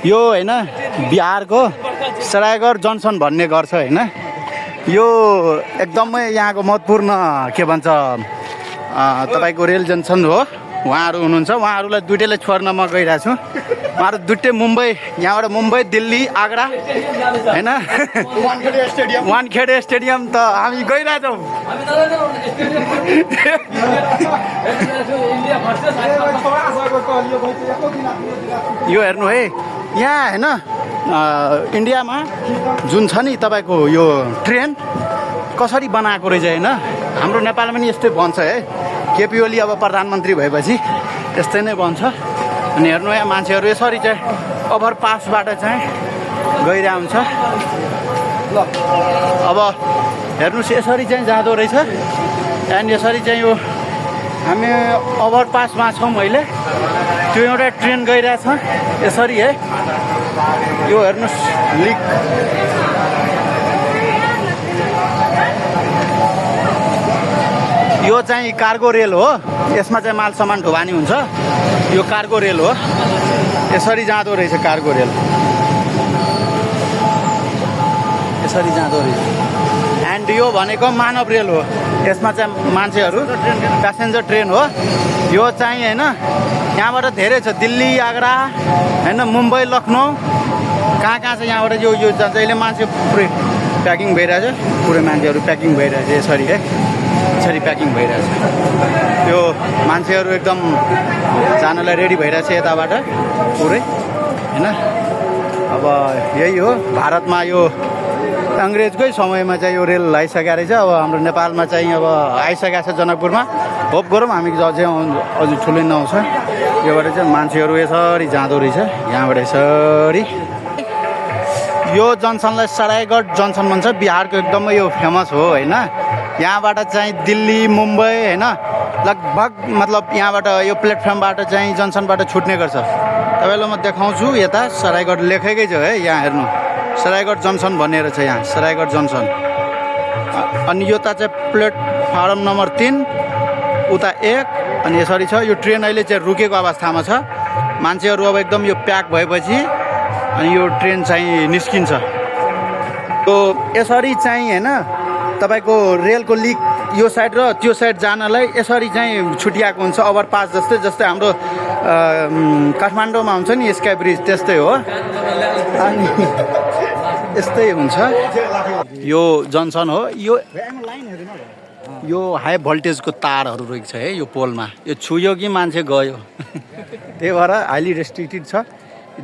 यो होइन बिहारको सरायगढ जङ्सन भन्ने गर्छ होइन। यो एकदमै यहाँको महत्त्वपूर्ण के भन्छ तपाईँको रेल जङ्सन हो। उहाँहरू हुनुहुन्छ, उहाँहरूलाई दुइटैलाई छोड्न म गइरहेको छु। उहाँहरू दुइटै मुम्बई, यहाँबाट मुम्बई, दिल्ली, आगरा होइन वानखेडे स्टेडियम त हामी गइरहेछौँ। यो हेर्नु है, यहाँ होइन इन्डियामा जुन छ नि तपाईँको यो ट्रेन कसरी बनाएको रहेछ होइन। हाम्रो नेपालमा पनि यस्तै बन्छ है। केपी ओली अब प्रधानमन्त्री भएपछि यस्तै नै बन्छ। अनि हेर्नु यहाँ मान्छेहरू यसरी चाहिँ ओभरपासबाट चाहिँ गइरहेको हुन्छ। ल अब हेर्नुहोस् यसरी चाहिँ जाँदो रहेछ। एन्ड यसरी चाहिँ यो हामी ओभरपासमा छौँ अहिले। त्यो एउटा ट्रेन गइरहेछ यसरी है। यो हेर्नुहोस् लिक यो चाहिँ कार्गो रेल हो। यसमा चाहिँ माल सामान ढुवानी हुन्छ। यो कार्गो रेल हो। यसरी जाँदो रहेछ कार्गो रेल, यसरी जाँदो रहेछ। एन्ड यो भनेको मानव रेल हो। यसमा चाहिँ मान्छेहरू प्यासेन्जर ट्रेन हो। यो चाहिँ होइन यहाँबाट धेरै छ, दिल्ली, आगरा होइन, मुम्बई, लखनऊ, कहाँ कहाँ छ यहाँबाट यो जान्छ। अहिले मान्छे पुरै प्याकिङ भइरहेछ, पुरै मान्छेहरू प्याकिङ भइरहेछ यसरी है। यसरी प्याकिङ भइरहेछ। त्यो मान्छेहरू एकदम जानलाई रेडी भइरहेछ यताबाट पुरै होइन। अब यही हो भारतमा यो अङ्ग्रेजकै समयमा चाहिँ यो रेल आइसकेको रहेछ। अब हाम्रो नेपालमा चाहिँ अब आइसकेको छ जनकपुरमा। होप गरौँ हामी अझ ठुलै नआउँछ। योबाट चाहिँ मान्छेहरू यसरी जाँदो रहेछ यहाँबाट यसरी। यो जङ्सनलाई सरायगढ जङ्सन भन्छ। बिहारको एकदमै यो फेमस हो होइन। यहाँबाट चाहिँ दिल्ली, मुम्बई होइन लगभग मतलब यहाँबाट यो प्लेटफर्मबाट चाहिँ जङ्सनबाट छुट्ने गर्छ। तपाईँलाई म देखाउँछु यता सरायगढ लेखेकै छ है। यहाँ हेर्नु सरायगढ जङ्सन भनेर छ यहाँ, सरायगढ जङ्सन। अनि यो त चाहिँ प्लेटफर्म नम्बर 3 उता 1 अनि यसरी छ। यो ट्रेन अहिले चाहिँ रुकेको अवस्थामा छ। मान्छेहरू अब एकदम यो प्याक भएपछि अनि यो ट्रेन चाहिँ निस्किन्छ। त्यो यसरी चाहिँ होइन तपाईँको रेलको लिक यो साइड र त्यो साइड जानलाई यसरी चाहिँ छुट्याएको हुन्छ ओभरपास जस्तै। जस्तै हाम्रो काठमाडौँमा हुन्छ नि स्काई ब्रिज त्यस्तै हो। अनि यस्तै हुन्छ। यो जङ्सन हो। यो हाई भोल्टेजको तारहरू रहेको छ है यो पोलमा। यो छुयो कि मान्छे गयो। त्यही भएर हाइली रेस्ट्रिक्टेड छ।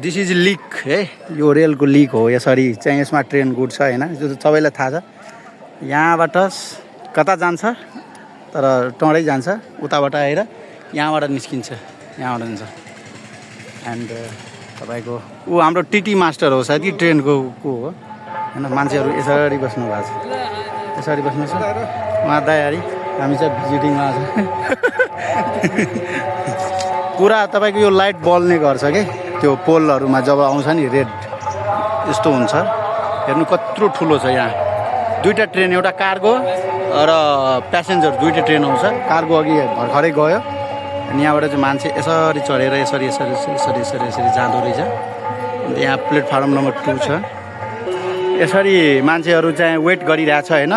दिस इज लिक है। यो रेलको लिक हो। यसरी चाहिँ यसमा ट्रेन गुड्छ होइन। त्यो त सबैलाई थाहा छ। यहाँबाट कता जान्छ तर टँडै जान्छ। उताबाट आएर यहाँबाट निस्किन्छ, यहाँबाट जान्छ। एन्ड तपाईँको ऊ हाम्रो टिटी मास्टर हो सायद कि ट्रेनको को हो होइन। मान्छेहरू यसरी बस्नु भएको छ, यसरी बस्नुहोस्। उहाँ तयारी हामी चाहिँ भिजिटिङमा छ। पुरा तपाईँको यो लाइट बल्ने गर्छ कि त्यो पोलहरूमा जब आउँछ नि रेड यस्तो हुन्छ। हेर्नु कत्रो ठुलो छ यहाँ। दुईवटा ट्रेन, एउटा कार्गो र प्यासेन्जर दुईवटा ट्रेन आउँछ। कार्गो अघि भर्खरै गयो अनि यहाँबाट चाहिँ मान्छे यसरी चढेर यसरी यसरी यसरी यसरी यसरी जाँदो रहेछ। अन्त यहाँ प्लेटफर्म नम्बर 2 छ। यसरी मान्छेहरू चाहिँ वेट गरिरहेछ होइन।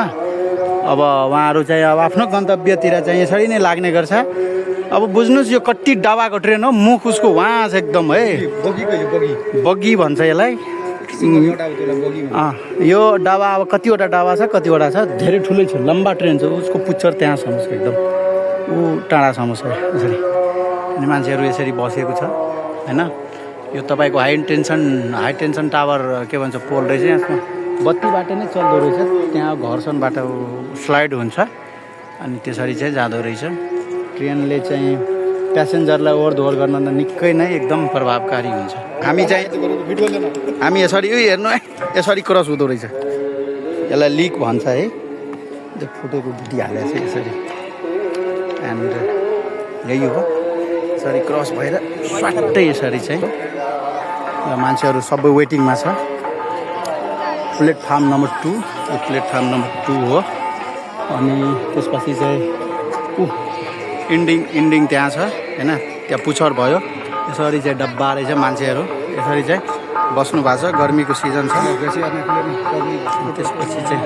अब उहाँहरू चाहिँ अब आफ्नो गन्तव्यतिर चाहिँ यसरी नै लाग्ने गर्छ। अब बुझ्नुहोस् यो कति डाबाको ट्रेन हो। मुख उसको वहाँ छ एकदम है। बगी भन्छ यसलाई। यो डाबा अब कतिवटा डाबा छ, कतिवटा छ, धेरै ठुलै छ, लम्बा ट्रेन छ। उसको पुच्छर त्यहाँसम्म छ एकदम, ऊ टाढासम्म छ यसरी। अनि मान्छेहरू यसरी बसेको छ होइन। यो तपाईँको हाई टेन्सन टावर के भन्छ पोल रहेछ। यसमा बत्तीबाट नै चल्दो रहेछ। त्यहाँ घरसनबाट स्लाइड हुन्छ अनि त्यसरी चाहिँ जाँदो रहेछ। ट्रेनले चाहिँ प्यासेन्जरलाई ओहोरदोहोर गर्न त निकै नै एकदम प्रभावकारी हुन्छ। हामी यसरी हेर्नु है यसरी क्रस हुँदो रहेछ। यसलाई लिक भन्छ है। त्यो फुटेको गिटी हालेको छ यसरी। एन्ड यही हो यसरी क्रस भएर स्वाट्टै यसरी चाहिँ मान्छेहरू सबै वेटिङमा छ। प्लेटफर्म नम्बर 2 यो प्लेटफर्म नम्बर 2 हो। अनि त्यसपछि चाहिँ इन्डिङ त्यहाँ छ होइन। त्यहाँ पुच्छर भयो यसरी चाहिँ डब्बा रहेछ मान्छेहरू यसरी चाहिँ बस्नु भएको छ गर्मीको सिजन छ त्यसपछि चाहिँ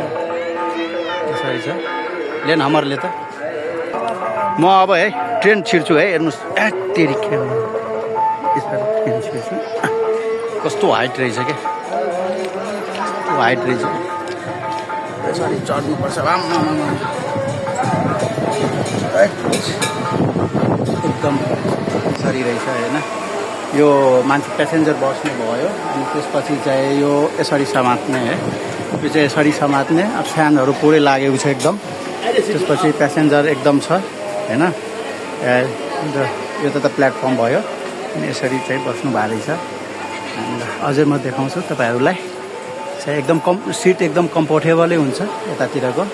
यसरी छ ले न हमरले त म अब है ट्रेन छिर्छु है हेर्नुहोस् तेरि के हो यसरी ट्रेन छिर्छु कस्तो हाइट रहेछ क्या कस्तो हाइट रहेछ यसरी चढ्नुपर्छ एकदम यसरी रहेछ होइन यो मान्छे प्यासेन्जर बस्ने भयो अनि त्यसपछि चाहिँ यो यसरी समात्ने है यो चाहिँ यसरी समात्ने अब फ्यानहरू पुरै लागेको छ एकदम त्यसपछि प्यासेन्जर एकदम छ होइन यो त प्लेटफर्म भयो अनि यसरी चाहिँ बस्नु भएको रहेछ अझै म देखाउँछु तपाईँहरूलाई चाहिँ एकदम सिट एकदम कम्फोर्टेबलै हुन्छ यतातिरको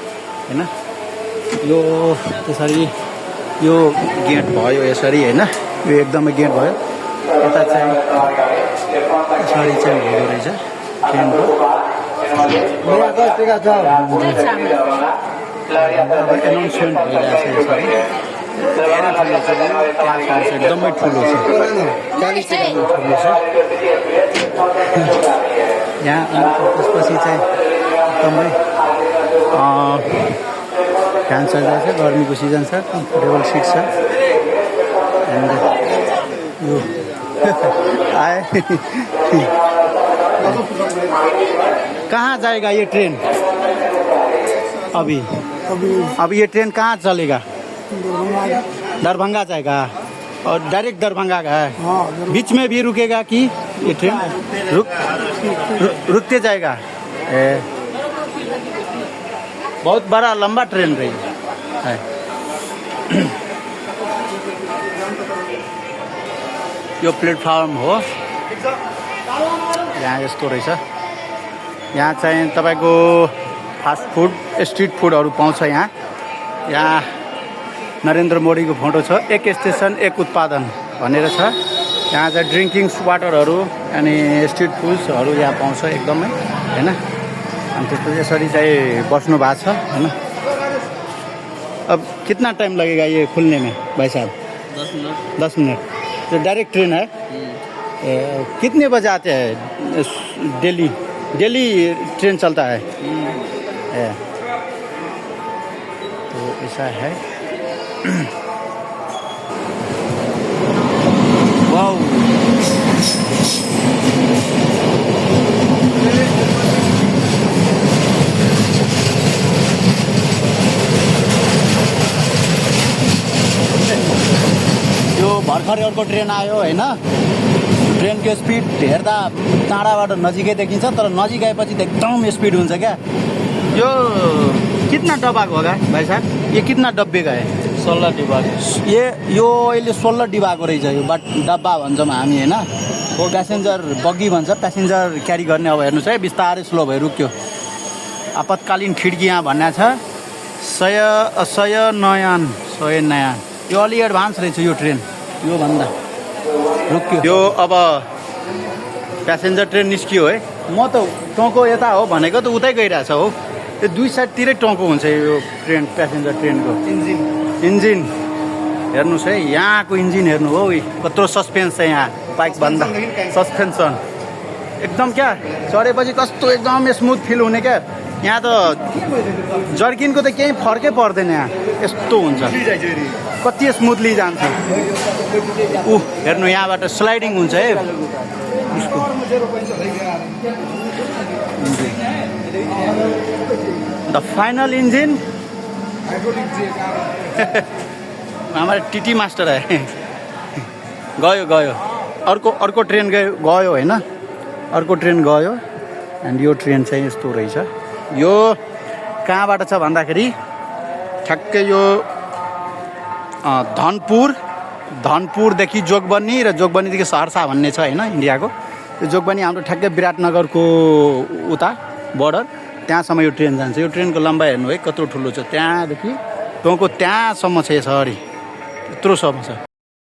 होइन यो त्यसरी यो गेट भयो यसरी होइन यो एकदमै गेट भयो यता चाहिँ यसरी चाहिँ हुँदो रहेछ ट्रेनको एनाउन्समेन्ट भइरहेछ यसरी एकदमै ठुलो छ ठुलो छ यहाँ त्यसपछि चाहिँ एकदमै फ्यान चलिरहेछ गर्मीको सिजन छ कम्फोर्टेबल सिट छ यो आए कहाँ जाएगा ये ट्रेन अभी ये ट्रेन कहाँ चलेगा दरभंगा जाएगा और डायरेक्ट दरभंगा का है बीच में भी रुकेगा कि ये ट्रेन रुकते जाएगा बहुत बड़ा लंबा ट्रेन रही है यो प्लेटफर्म हो यहाँ यस्तो रहेछ यहाँ चाहिँ तपाईँको फास्ट फुड स्ट्रिट फुडहरू पाउँछ यहाँ नरेन्द्र मोदीको फोटो छ एक स्टेसन एक उत्पादन भनेर छ यहाँ चाहिँ ड्रिङ्किङ वाटरहरू अनि स्ट्रिट फुड्सहरू यहाँ पाउँछ एकदमै होइन अनि त्यसपछि यसरी चाहिँ बस्नु भएको छ होइन अब कितना टाइम लगेगा ये खुलने में भाई साहब 10 मिनट तो डायरेक्ट ट्रेन है कितने बजे आते हैं डेली ट्रेन चलता है तो ऐसा है वाओ यो भर्खरै अर्को ट्रेन आयो होइन ट्रेनको स्पिड हेर्दा टाढाबाट नजिकै देखिन्छ तर नजिक आएपछि त एकदम स्पिड हुन्छ क्या यो कितना डब्बा को होगा भाइ साहब ये कितना डब्बे का है 16 डिब्बा यो अहिले 16 डिब्बाको रहेछ यो डब्बा भन्छौँ हामी होइन प्यासेन्जर बग्गी भन्छ प्यासेन्जर क्यारी गर्ने अब हेर्नुहोस् है बिस्तारै स्लो भएर रुक्यो आपतकालीन खिड्की यहाँ भन्ने छ शयनयान यो अलि एडभान्स रहेछ यो ट्रेन यो भन्दा रुक्यो यो अब प्यासेन्जर ट्रेन निस्कियो है म त टोको यता हो भनेको त उतै गइरहेछ हो यो दुई साइडतिरै टोको हुन्छ यो ट्रेन प्यासेन्जर ट्रेनको इन्जिन हेर्नुहोस् है यहाँको इन्जिन हेर्नु हो कत्रो सस्पेन्स छ यहाँ बाइक भन्दा सस्पेन्सन एकदम क्या चढेपछि कस्तो एकदम स्मुथ फिल हुने क्या यहाँ त जर्किनको त केही फर्कै पर्दैन यहाँ यस्तो हुन्छ कति स्मुथली जान्छ हेर्नु यहाँबाट स्लाइडिङ हुन्छ है द फाइनल इन्जिन हाम्रो टिटी मास्टर है गयो अर्को ट्रेन गयो होइन अर्को ट्रेन गयो एन्ड यो ट्रेन चाहिँ यस्तो रहेछ यो कहाँबाट छ भन्दाखेरि ठ्याक्कै यो धनपुरदेखि जोगबनी र जोगबनीदेखि सहरसा भन्ने छ होइन इन्डियाको यो जोगबनी हाम्रो ठ्याक्कै विराटनगरको उता बोर्डर त्यहाँसम्म यो ट्रेन जान्छ यो ट्रेनको लम्बाइ हेर्नु है कत्रो ठुलो छ त्यहाँदेखि टोको त्यहाँसम्म छ यसरी यत्रोसम्म छ